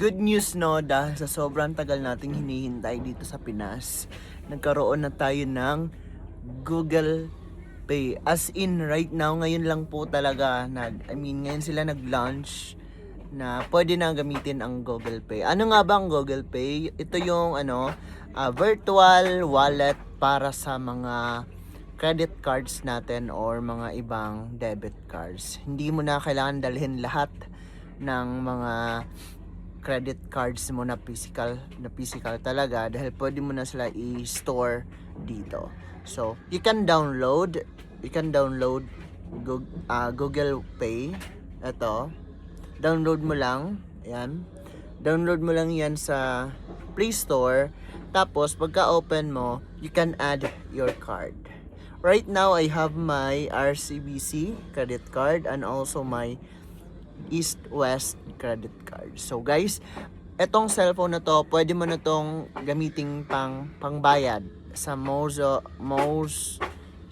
Good news no, dahil sa sobrang tagal nating hinihintay dito sa Pinas, nagkaroon na tayo ng Google Pay. As in, right now, ngayon lang po talaga, ngayon sila nag-launch na pwede na gamitin ang Google Pay. Ano nga ba ang Google Pay? Ito yung virtual wallet para sa mga credit cards natin or mga ibang debit cards. Hindi mo na kailangan dalhin lahat ng mga credit cards mo na physical talaga dahil pwede mo na sila i-store dito. So, you can download Google Pay. Ito. Download mo lang. Ayan. Download mo lang yan sa Play Store. Tapos, pagka-open mo, you can add your card. Right now, I have my RCBC credit card and also my East West credit card. So guys, etong cellphone na to, pwede mo na tong gamiting pangbayad sa most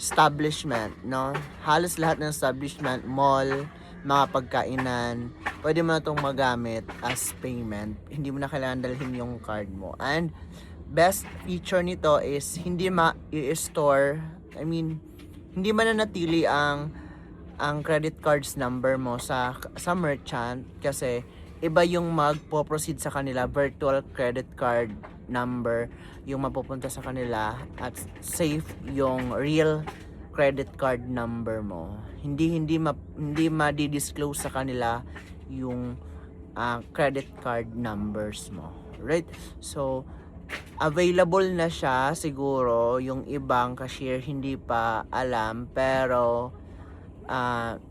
establishment, no? Halos lahat ng establishment, mall, mga pagkainan, pwede mo na tong magamit as payment. Hindi mo na kailangan dalhin yung card mo. And best feature nito is hindi ma-i-store, hindi mananatili ang credit cards number mo sa merchant kasi iba yung magpo-proceed sa kanila, virtual credit card number yung mapupunta sa kanila at safe yung real credit card number mo. Hindi ma-disclose sa kanila yung credit card numbers mo. Right? So available na siya siguro, yung ibang cashier hindi pa alam, pero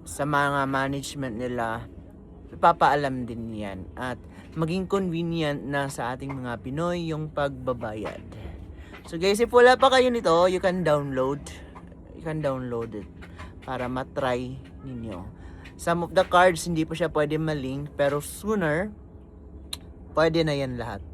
sa mga management nila, ipapaalam din yan at maging convenient na sa ating mga Pinoy yung pagbabayad. So guys, if wala pa kayo nito, you can download it para matry ninyo. Some of the cards hindi pa siya pwede malink, pero sooner pwede na yan lahat.